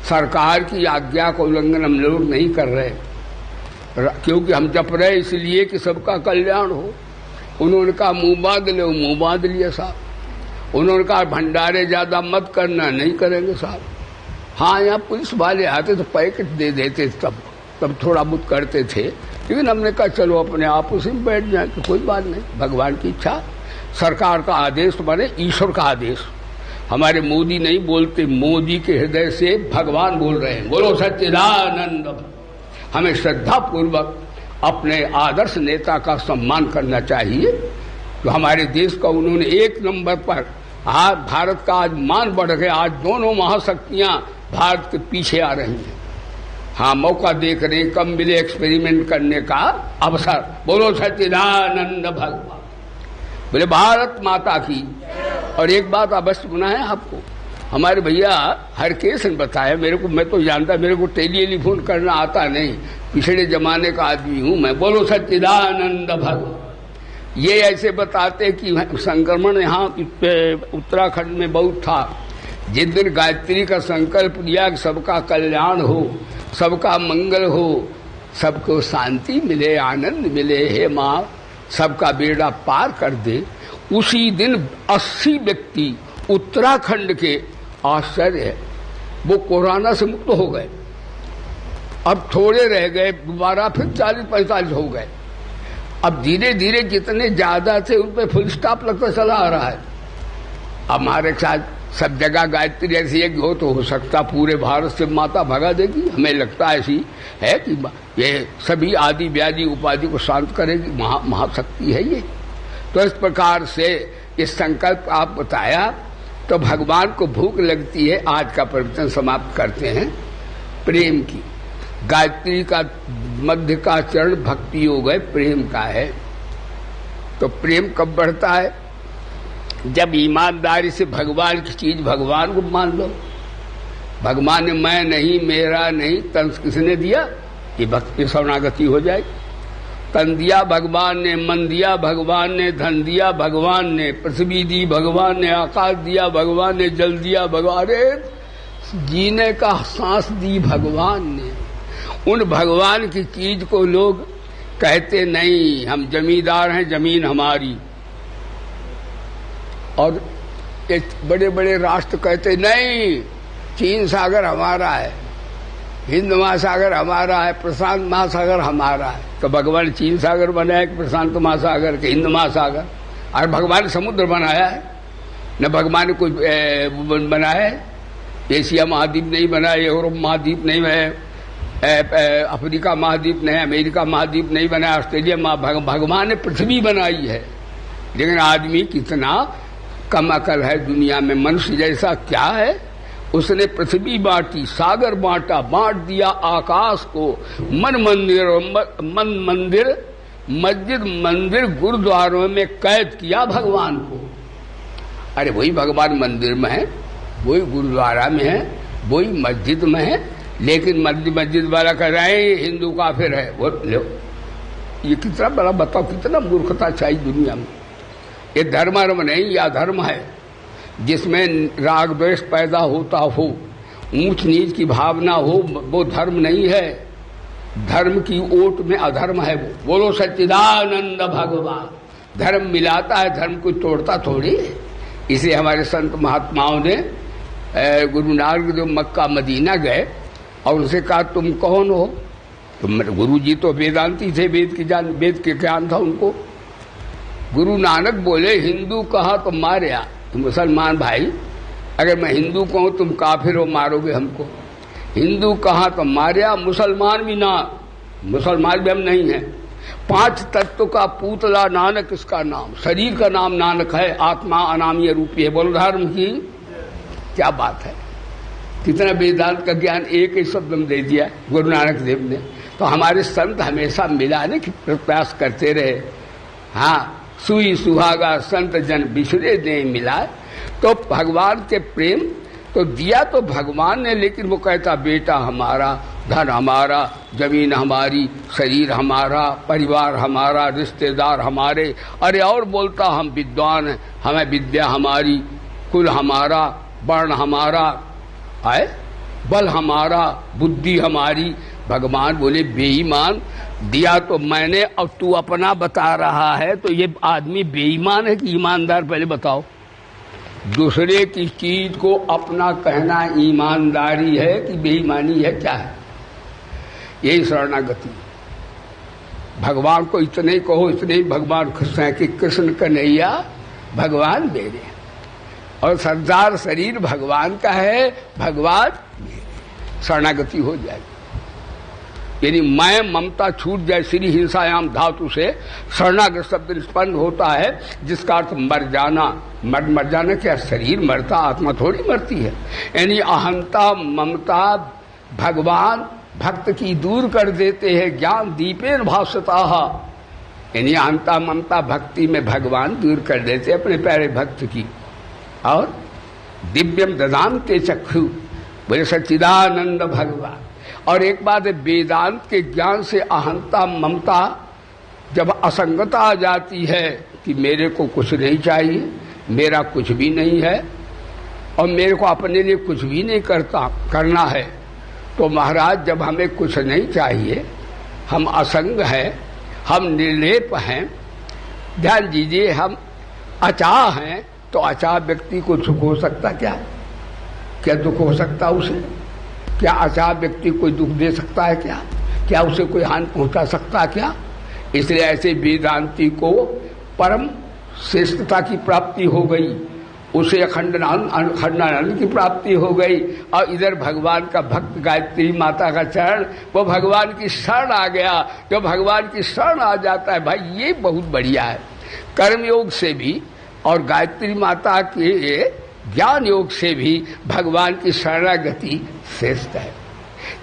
सरकार की आज्ञा का उल्लंघन हम लोग नहीं कर रहे, क्योंकि हम जप रहे इसलिए कि सबका कल्याण हो। उन्होंने कहा मुंह बांध लो, मुंह बांध लिया साहब। उन्होंने कहा भंडारे ज्यादा मत करना, नहीं करेंगे साहब। हाँ, यहाँ पुलिस वाले आते तो पैकेट दे देते, तब थोड़ा बहुत करते थे। लेकिन हमने कहा चलो अपने आप उसी में बैठ जाए, कि कोई बात नहीं, भगवान की इच्छा। सरकार का आदेश माने ईश्वर का आदेश। हमारे मोदी नहीं बोलते, मोदी के हृदय से भगवान बोल रहे हैं। बोलो सच्चिदानंद। हमें श्रद्धा पूर्वक अपने आदर्श नेता का सम्मान करना चाहिए। तो हमारे देश का उन्होंने 1 नंबर पर, आज भारत का आज मान बढ़ गया। आज दोनों महाशक्तियां भारत के पीछे आ रही हैं। हाँ, मौका देख रहे, कम मिले एक्सपेरिमेंट करने का अवसर। बोलो सच्चिदानंद भगवान। बोले भारत माता की। और एक बात अवश्य सुना है आपको, हमारे भैया हरकेश ने बताया मेरे को, मैं तो जानता, मेरे को टेलीफोन करना आता नहीं, पिछले जमाने का आदमी हूं मैं। बोलो सच्चिदानंद भगवान। ये ऐसे बताते कि संक्रमण यहाँ उत्तराखंड में बहुत था। जिस दिन गायत्री का संकल्प लिया कि सबका कल्याण हो, सबका मंगल हो, सबको शांति मिले, आनंद मिले, हे माँ सबका बेड़ा पार कर दे, उसी दिन 80 व्यक्ति उत्तराखंड के, आश्चर्य है, वो कोरोना से मुक्त हो गए। अब थोड़े रह गए, दोबारा फिर 40-45 हो गए। अब धीरे धीरे जितने ज्यादा थे उन पे फुल स्टॉप लगता चला आ रहा है। अब हमारे साथ सब जगह गायत्री ऐसी एक हो सकता पूरे भारत से माता भगा देगी। हमें लगता ऐसी है कि ये सभी आदि व्याधि उपाधि को शांत करेगी, महाशक्ति है ये। तो इस प्रकार से इस संकल्प आप बताया तो भगवान को भूख लगती है। आज का प्रवचन समाप्त करते हैं प्रेम की। गायत्री का मध्य का चरण भक्ति योग है, प्रेम का है। तो प्रेम कब बढ़ता है? जब ईमानदारी से भगवान की चीज भगवान को मान लो। भगवान ने मैं नहीं, मेरा नहीं, तन किसने दिया? ये भक्ति शरणागति हो जाएगी। तन दिया भगवान ने, मन दिया भगवान ने, धन दिया भगवान ने, पृथ्वी दी भगवान ने, आकाश दिया भगवान ने, जल दिया भगवान, अरे जीने का सांस दी भगवान ने। उन भगवान की चीज को लोग कहते नहीं, हम जमींदार हैं, जमीन हमारी। और एक बड़े बड़े राष्ट्र कहते नहीं, चीन सागर हमारा है, हिंद महासागर हमारा है, प्रशांत महासागर हमारा है। तो भगवान चीन सागर बनाया कि प्रशांत महासागर के हिंद महासागर? और भगवान ने समुद्र बनाया है? न भगवान ने कोई बनाया है? एशिया महाद्वीप नहीं बनाया, यूरोप महाद्वीप नहीं है, अफ्रीका महाद्वीप नहीं, अमेरिका महाद्वीप नहीं बनाया, ऑस्ट्रेलिया भगवान ने पृथ्वी बनाई है। लेकिन आदमी कितना कम अकल है दुनिया में। मनुष्य जैसा क्या है? उसने पृथ्वी बांटी, सागर बांटा, बांट दिया आकाश को, मन मंदिर मस्जिद मंदिर गुरुद्वारों में कैद किया भगवान को। अरे वही भगवान मंदिर में है, वही गुरुद्वारा में है, वही मस्जिद में है, लेकिन मस्जिद वाला कह रहे हैं हिंदू काफिर है। वो लो, ये कितना बड़ा, बताओ कितना मूर्खता चाहिए दुनिया में। ये धर्म नहीं, यह अधर्म है, जिसमें राग द्वेष पैदा होता हो, ऊंच नीच की भावना हो, वो धर्म नहीं है। धर्म की ओट में अधर्म है। वो बोलो सच्चिदानंद भगवान। धर्म मिलाता है, धर्म को तोड़ता थोड़ी है। इसे हमारे संत महात्माओं ने गुरु नानक जो मक्का मदीना गए और उनसे कहा तुम कौन हो? तो गुरु जी तो वेदांती थे, वेद के ज्ञान था उनको। गुरु नानक बोले हिंदू कहा तो मारिया। तो मुसलमान भाई, अगर मैं हिंदू कहूं तुम काफिर हो, मारोगे हमको। हिंदू कहा तो मारिया, मुसलमान भी ना, मुसलमान भी हम नहीं हैं। 5 तत्व का पूतला नानक इसका नाम, शरीर का नाम नानक है, आत्मा अनामीय रूपी है। बोलो धर्म की क्या बात है। कितना वेदांत का ज्ञान एक ही शब्द में दे दिया गुरु नानक देव ने। तो हमारे संत हमेशा मिलाने की प्रयास करते रहे। हाँ, सुई सुहागा संत जन बिछड़े दे मिलाए। तो भगवान के प्रेम तो दिया तो भगवान ने, लेकिन वो कहता बेटा हमारा, धन हमारा, जमीन हमारी, शरीर हमारा, परिवार हमारा, रिश्तेदार हमारे। अरे और बोलता हम विद्वान हैं, हमें विद्या हमारी, कुल हमारा, वर्ण हमारा, आए बल हमारा, बुद्धि हमारी। भगवान बोले बेईमान, दिया तो मैंने, अब तू अपना बता रहा है, तो ये आदमी बेईमान है कि ईमानदार? पहले बताओ। दूसरे की चीज को अपना कहना ईमानदारी है कि बेईमानी है? क्या है? यही शरणागति। भगवान को इतने ही कहो, इतने ही भगवान खुश हैं कि कृष्ण कन्हैया भगवान मेरे, और सरदार शरीर भगवान का है, भगवान मेरे। शरणागति हो जाएगी। यानी मैं ममता छूट जाए, श्री हिंसायाम धातु से शरणागत शब्द निष्पन्न होता है, जिसका अर्थ मर जाना। मर जाना क्या? शरीर मरता, आत्मा थोड़ी मरती है। यानी अहंता ममता भगवान भक्त की दूर कर देते हैं, ज्ञान दीपेन भासता। यानी अहंता ममता भक्ति में भगवान दूर कर देते अपने प्यारे भक्त की। और दिव्यम ददान्ते चक्षु, बोले सच्चिदानंद भगवान। और एक बात है, वेदांत के ज्ञान से अहंता ममता जब असंगता आ जाती है कि मेरे को कुछ नहीं चाहिए, मेरा कुछ भी नहीं है, और मेरे को अपने लिए कुछ भी नहीं करना है, तो महाराज जब हमें कुछ नहीं चाहिए, हम असंग हैं, हम निर्लेप हैं, ध्यान दीजिए, हम अचाह हैं, तो अचाह व्यक्ति को सुख हो सकता क्या? क्या दुख हो सकता उसे? क्या अचाह व्यक्ति कोई दुख दे सकता है क्या? क्या उसे कोई हानि पहुंचा सकता है क्या? इसलिए ऐसे वेदांती को परम श्रेष्ठता की प्राप्ति हो गई, उसे अखंडानंद की प्राप्ति हो गई। और इधर भगवान का भक्त गायत्री माता का चरण, वो भगवान की शरण आ गया। जो भगवान की शरण आ जाता है भाई, ये बहुत बढ़िया है। कर्मयोग से भी और गायत्री माता के ज्ञान योग से भी भगवान की शरणागति श्रेष्ठ है।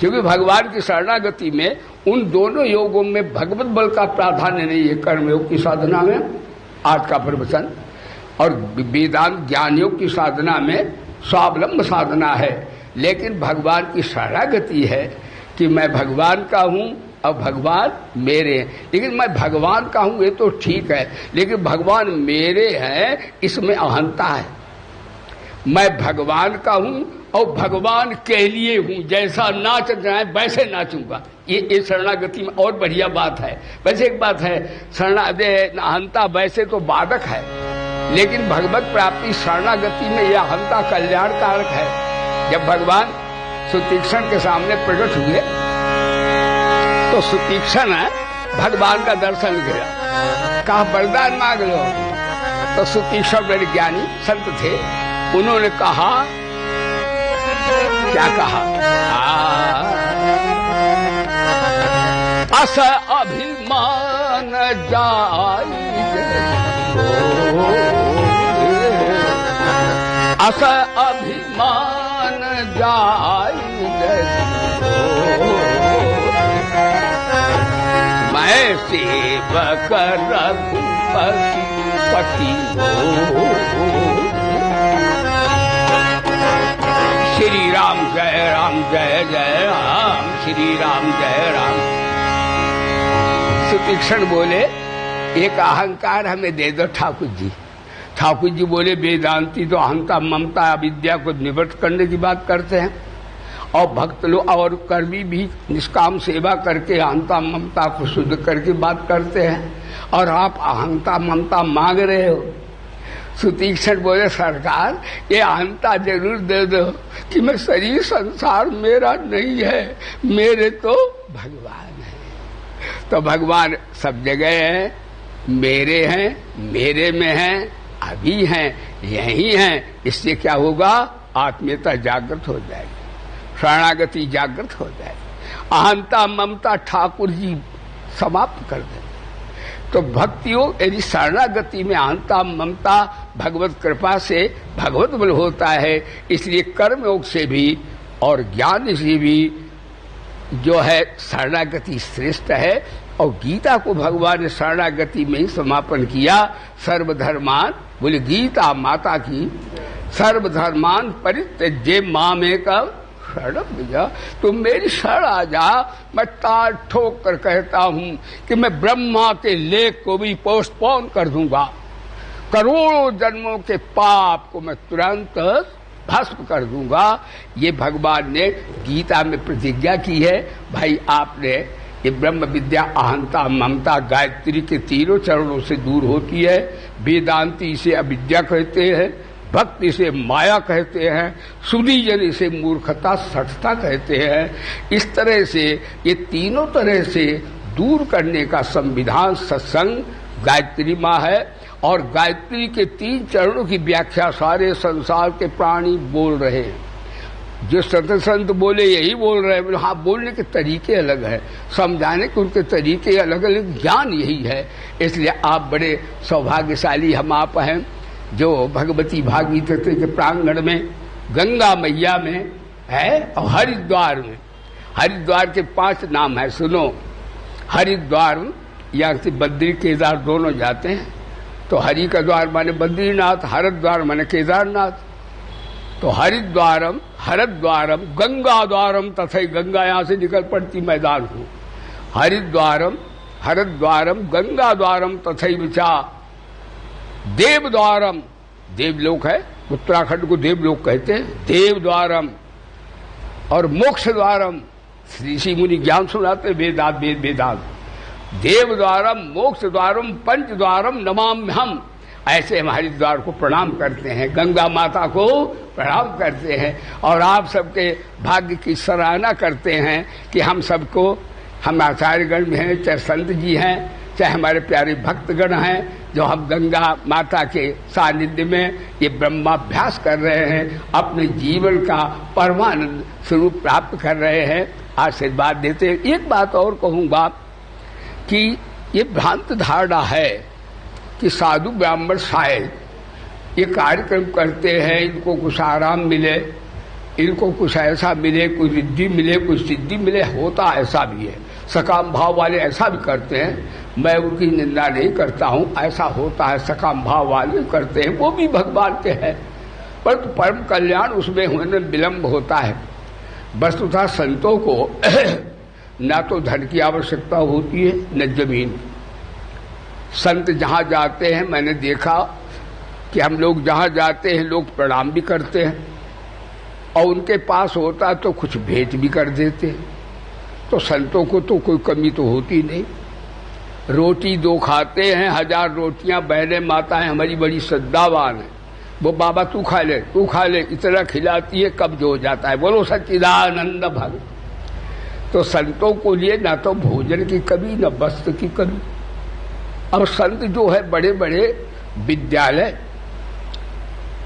क्योंकि भगवान की शरणागति में उन दोनों योगों में भगवत बल का प्राधान्य नहीं है। कर्म योग की साधना में आज का प्रवचन और वेदांत ज्ञान योग की साधना में स्वावलंब साधना है, लेकिन भगवान की शरणागति है कि मैं भगवान का हूं और भगवान मेरे हैं। लेकिन मैं भगवान का हूं ये तो ठीक है, लेकिन भगवान मेरे हैं इसमें अहंता है। मैं भगवान का हूं और भगवान के लिए हूं, जैसा नाच जाए वैसे नाचूंगा। ये शरणागति में और बढ़िया बात है। वैसे एक बात है, अहंता वैसे तो बाधक है, लेकिन भगवत प्राप्ति शरणागति में यह अहंता कल्याणकारक है। जब भगवान सुतीक्षण के सामने प्रकट हुए तो सुतीक्षण भगवान का दर्शन किया, कहा वरदान मांग लो। तो सुतीक्षण बड़े ज्ञानी संत थे, उन्होंने कहा, क्या कहा, अस अभिमान जाई अस अभिमान जाई मैं सेवक रघुपति पति हो। श्री राम जय राम, जय जय राम, श्री राम जय राम। सुतीक्षण बोले, एक अहंकार हमें दे दो ठाकुर जी। ठाकुर जी बोले, वेदांती तो अहंता ममता अविद्या को निवृत्त करने की बात करते हैं, और भक्त लोग और कर्मी भी निष्काम सेवा करके अहंता ममता को शुद्ध करके बात करते हैं, और आप अहंता ममता मांग रहे हो। सुतीक्षण बोले, सरकार ये अहंता जरूर दे दो कि मैं शरीर संसार मेरा नहीं है, मेरे तो भगवान है। तो भगवान सब जगह है, मेरे हैं, मेरे में हैं, अभी हैं, यही हैं। इससे क्या होगा, आत्मीयता जागृत हो जाएगी, शरणागति जागृत हो जाएगी, अहंता ममता ठाकुर जी समाप्त कर दें। तो भक्ति योग यदि शरणागति में अहंता ममता भगवत कृपा से भगवत बल होता है, इसलिए कर्म योग से भी और ज्ञान से भी जो है शरणागति श्रेष्ठ है। और गीता को भगवान ने शरणागति में ही समापन किया। सर्वधर्मान, बोले गीता माता की, सर्वधर्मान परित्यज्य मामेकं शरणं व्रज, तुम मेरी शरण आ जा। मैं ताल ठोक कर कहता हूं कि मैं ब्रह्मा के लेख को भी पोस्टपोन कर दूंगा, करोड़ों जन्मों के पाप को मैं तुरंत भस्म कर दूंगा। ये भगवान ने गीता में प्रतिज्ञा की है। भाई आपने ये ब्रह्म विद्या अहंता ममता गायत्री के तीनों चरणों से दूर होती है। वेदांती इसे अविद्या कहते हैं, भक्ति से माया कहते हैं, सुधीजन इसे मूर्खता सठता कहते हैं। इस तरह से ये तीनों तरह से दूर करने का संविधान सत्संग गायत्री माँ है। और गायत्री के 3 चरणों की व्याख्या सारे संसार के प्राणी बोल रहे हैं। जो संत बोले यही बोल रहे हैं। हाँ, बोलने के तरीके अलग है, समझाने के उनके तरीके अलग अलग, ज्ञान यही है। इसलिए आप बड़े सौभाग्यशाली हम आप हैं जो भगवती भागवत के प्रांगण में गंगा मैया में है और हरिद्वार में। हरिद्वार के 5 नाम है, सुनो। हरिद्वार यहाँ से बद्री केदार दोनों जाते हैं। तो हरि का द्वार माने बद्रीनाथ, हरिद्वार माने केदारनाथ। तो हरिद्वारम हरद्वारम गंगा द्वारम तथा गंगा यहाँ से निकल पड़ती मैदान को। हरिद्वारम हरद्वारम गंगा द्वारम तथा विचा देवद्वारम, देवलोक है, उत्तराखंड को देवलोक कहते हैं, देवद्वारम। और मोक्ष द्वारम, ऋषि मुनि ज्ञान सुनाते वेदांत वेदांत। देवद्वारम मोक्ष द्वारम पंच द्वारम नमाम्यहम्, ऐसे हम हरिद्वार को प्रणाम करते हैं, गंगा माता को प्रणाम करते हैं। और आप सबके भाग्य की सराहना करते हैं कि हम सबको, हम आचार्यगण में हैं, चाहे संत जी हैं, चाहे हमारे प्यारे भक्तगण हैं, जो हम गंगा माता के सानिध्य में ये ब्रह्माभ्यास कर रहे हैं, अपने जीवन का परमानंद स्वरूप प्राप्त कर रहे हैं, आशीर्वाद देते हैं। एक बात और कहूँगा कि ये भ्रांत धारणा है कि साधु ब्राह्मण शायद ये कार्यक्रम करते हैं, इनको कुछ आराम मिले, इनको कुछ ऐसा मिले, कुछ रिद्धि मिले, कुछ सिद्धि मिले, होता ऐसा भी है। सकाम भाव वाले ऐसा भी करते हैं, मैं उनकी निंदा नहीं करता हूं, ऐसा होता है, सकाम भाव वाले करते हैं, वो भी भगवान के हैं, परंतु परम कल्याण उसमें होने विलंब होता है। वस्तुतः संतों को ना तो धन की आवश्यकता होती है न जमीन। संत जहां जाते हैं, मैंने देखा कि हम लोग जहां जाते हैं लोग प्रणाम भी करते हैं और उनके पास होता तो कुछ भेंट भी कर देते हैं। तो संतों को तो कोई कमी तो होती नहीं। रोटी दो खाते हैं, 1000 रोटियां बहने माताएं हमारी बड़ी श्रद्धावान है, वो बाबा तू खा ले, तू खा ले, इतना खिलाती है, कब्ज हो जाता है। बोलो सच्चिदानंद भगत। तो संतों को लिए ना तो भोजन की कमी न वस्त्र की कमी। और संत जो है बड़े बड़े विद्यालय,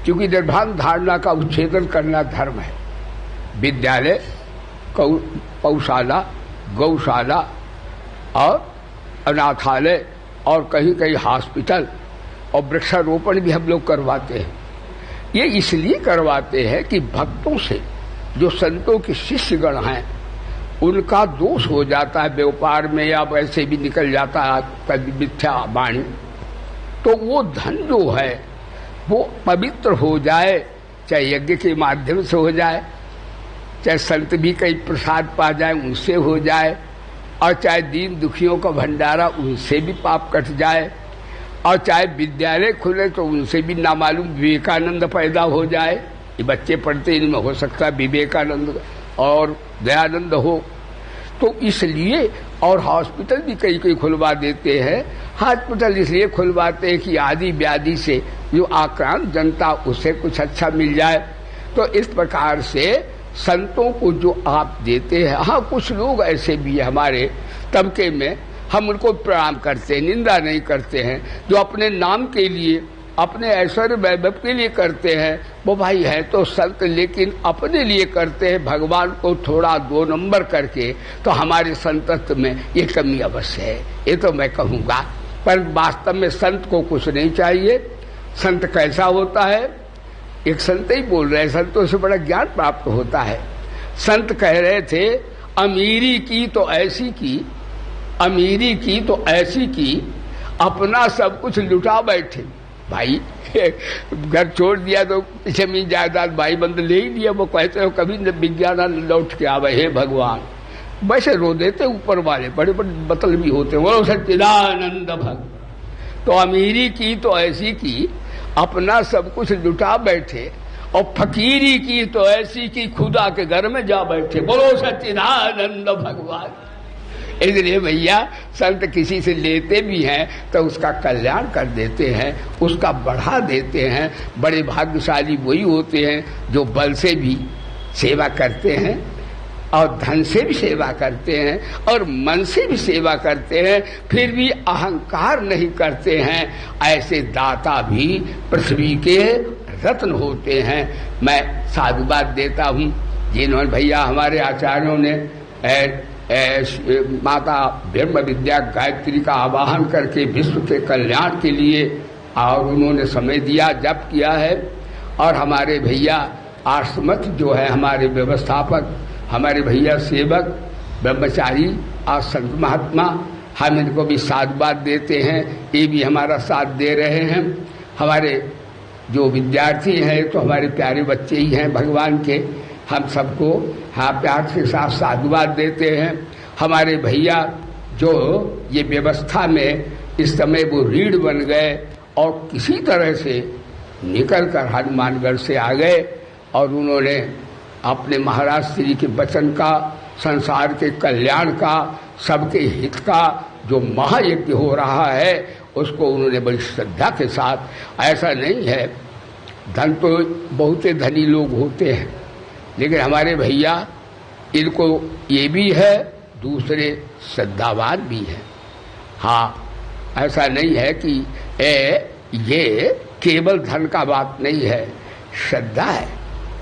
क्योंकि निर्भान धारणा का उच्छेदन करना धर्म है, विद्यालय, पौशाला, गौशाला और अनाथालय और कहीं कहीं हॉस्पिटल और वृक्षारोपण भी हम लोग करवाते हैं। ये इसलिए करवाते हैं कि भक्तों से जो संतों के शिष्यगण हैं उनका दोष हो जाता है व्यापार में या वैसे भी निकल जाता है मिथ्या वाणी, तो वो धन जो है वो पवित्र हो जाए, चाहे यज्ञ के माध्यम से हो जाए, चाहे संत भी कहीं प्रसाद पा जाए उनसे हो जाए, और चाहे दीन दुखियों का भंडारा उनसे भी पाप कट जाए, और चाहे विद्यालय खुले तो उनसे भी नामालूम विवेकानंद पैदा हो जाए। ये बच्चे पढ़ते, इनमें हो सकता है विवेकानंद और दयानंद हो। तो इसलिए और हॉस्पिटल भी कई कई खुलवा देते हैं। हॉस्पिटल इसलिए खुलवाते हैं कि आदि व्याधि से जो आक्रांत जनता उसे कुछ अच्छा मिल जाए। तो इस प्रकार से संतों को जो आप देते हैं, हाँ कुछ लोग ऐसे भी है हमारे तबके में, हम उनको प्रणाम करते हैं, निंदा नहीं करते हैं, जो अपने नाम के लिए, अपने ऐश्वर्य वैभव के लिए करते हैं, वो भाई है तो संत, लेकिन अपने लिए करते हैं भगवान को थोड़ा 2 नंबर करके, तो हमारे संतत्व में ये कमी अवश्य है, ये तो मैं कहूँगा। पर वास्तव में संत को कुछ नहीं चाहिए। संत कैसा होता है, एक संत ही बोल रहे हैं, संतों से बड़ा ज्ञान प्राप्त होता है। संत कह रहे थे अमीरी की तो ऐसी की, अमीरी की तो ऐसी की, अपना सब कुछ लुटा बैठे। भाई घर छोड़ दिया तो जमीन जायदाद भाई बंद ले ही लिया, वो कहते हो कभी विज्ञान लौट के आवे, हे भगवान। वैसे रो देते ऊपर वाले, बड़े बड़े मतलबी होते, वो सच्चिदानंद भक्त। तो अमीरी की तो ऐसी की, अपना सब कुछ लुटा बैठे, और फकीरी की तो ऐसी की, खुदा के घर में जा बैठे। बोलो सच्चिदानंद भगवान। इसलिए भैया संत किसी से लेते भी हैं तो उसका कल्याण कर देते हैं, उसका बढ़ा देते हैं। बड़े भाग्यशाली वही होते हैं जो बल से भी सेवा करते हैं और धन से भी सेवा करते हैं और मन से भी सेवा करते हैं, फिर भी अहंकार नहीं करते हैं। ऐसे दाता भी पृथ्वी के रत्न होते हैं। मैं साधुवाद देता हूँ जिन्होंने भैया हमारे आचार्यों ने माता ब्रह्म विद्या गायत्री का आवाहन करके विश्व के कल्याण के लिए और उन्होंने समय दिया, जप किया है। और हमारे भैया आश्रमथ जो है, हमारे व्यवस्थापक, हमारे भैया सेवक, ब्रह्मचारी और संत महात्मा, हम इनको भी साधुवाद देते हैं, ये भी हमारा साथ दे रहे हैं। हमारे जो विद्यार्थी हैं तो हमारे प्यारे बच्चे ही हैं भगवान के, हम सबको हाँ प्यार के साथ साधुवाद देते हैं। हमारे भैया जो ये व्यवस्था में इस समय वो रीढ़ बन गए और किसी तरह से निकल कर हनुमानगढ़ से आ गए और उन्होंने अपने महाराज श्री के वचन का, संसार के कल्याण का, सबके हित का जो महायज्ञ हो रहा है उसको उन्होंने बड़ी श्रद्धा के साथ, ऐसा नहीं है धन तो बहुत धनी लोग होते हैं, लेकिन हमारे भैया इनको ये भी है, दूसरे श्रद्धावान भी है। हाँ, ऐसा नहीं है कि ये केवल धन का बात नहीं है, श्रद्धा है।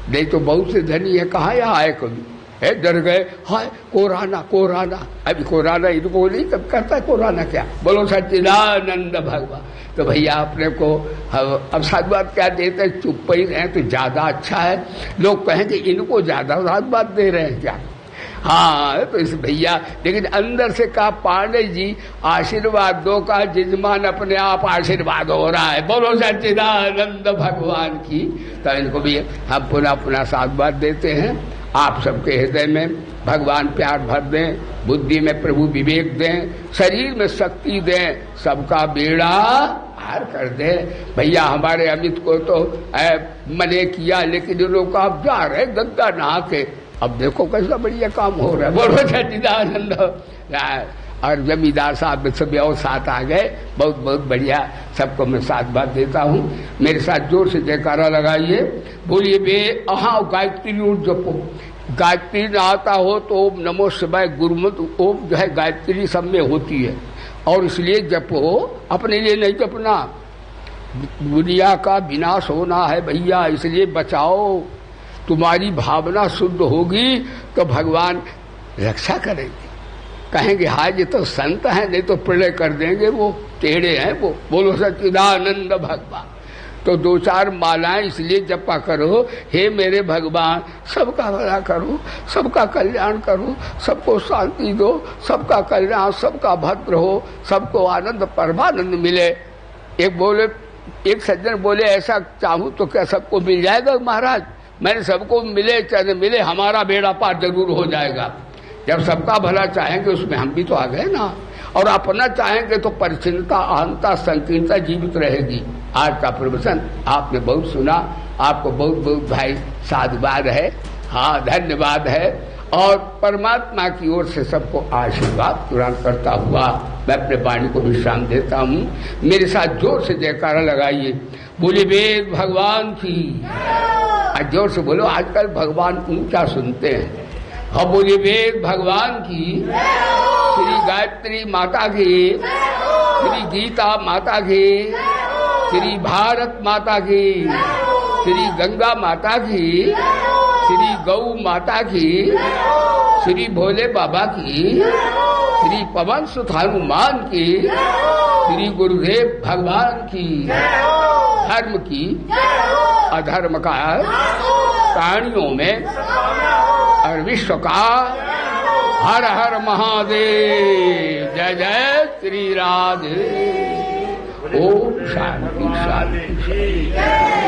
नहीं तो बहुत से धनी है, कहाँ यहाँ आए कभी, डर गए, हाय कोराना कोराना, अभी कोराना इनको नहीं तब करता है, कोराना क्या, बोलो सच्चिदानंद भगवान। तो भैया अपने को अब साधुवाद क्या देते हैं, चुप ही रहे तो ज्यादा अच्छा है। लोग कहेंगे इनको ज्यादा साधुवाद दे रहे हैं क्या। हाँ तो इस भैया, लेकिन अंदर से कहा पांडे जी आशीर्वाद दो, का जजमान अपने आप आशीर्वाद हो रहा है, बोलो सच्चिदानंद भगवान की। तो इनको भी हम पुनः पुनः साधुवाद देते हैं। आप सबके हृदय में भगवान प्यार भर दें, बुद्धि में प्रभु विवेक दें, शरीर में शक्ति दें, सबका बेड़ा पार कर दे। भैया हमारे अमित को तो मने किया, लेकिन लोग आप जा रहे गंगा नहा के, अब देखो कैसा बढ़िया काम हो रहा है, बोलो सच्चिदानंद। और जमींदार साहब सब और साथ आ गए, बहुत बहुत बढ़िया, सबको मैं साधुवाद देता हूँ। मेरे साथ जोर से जयकारा लगाइए, बोलिए बे अहा गायत्री जपो। गायत्री न आता हो तो ओम नमो शिवाय गुरुमत ओम जो है गायत्री सब में होती है, और इसलिए जपो, अपने लिए नहीं जपना, दुनिया का विनाश होना है भैया, इसलिए बचाओ। तुम्हारी भावना शुद्ध होगी तो भगवान रक्षा करेंगे। कहेंगे हाँ ये तो संत हैं, नहीं तो प्रलय कर देंगे, वो टेढ़े हैं वो, बोलो सच्चिदानंद भगवान। तो दो चार मालाएं इसलिए जपा करो, हे मेरे भगवान सबका भला करो, सबका कल्याण करो, सबको शांति दो, सबका कल्याण, सबका भद्र हो, सबको आनंद परमानंद मिले। एक सज्जन बोले ऐसा चाहूं तो क्या सबको मिल जाएगा महाराज। मैंने सबको मिले चाहे मिले, हमारा बेड़ा पार जरूर हो जाएगा। जब सबका भला चाहेंगे उसमें हम भी तो आ गए ना, और अपना चाहेंगे तो परिचिनता, अहंता, संकीर्णता जीवित रहेगी। आज का प्रवचन आपने बहुत सुना, आपको बहुत बहुत भाई साधुवाद है, हाँ धन्यवाद है। और परमात्मा की ओर से सबको आशीर्वाद प्रदान करता हुआ मैं अपने वाणी को विश्राम देता हूँ। मेरे साथ जोर से जयकारा लगाइए, बोले वेद भगवान की। जोर से बोलो, आजकल भगवान ऊंचा सुनते हैं। हाँ बोलिए वेद भगवान की, श्री गायत्री माता की, श्री गीता माता की, श्री भारत माता की, श्री गंगा माता की, श्री गौ माता की, श्री भोले बाबा की, श्री पवन सुत हनुमान की, श्री गुरुदेव भगवान की। धर्म की अधर्म का प्राणियों में और विश्व का हर हर महादेव। जय जय श्री राधे। ओम शांति शांति।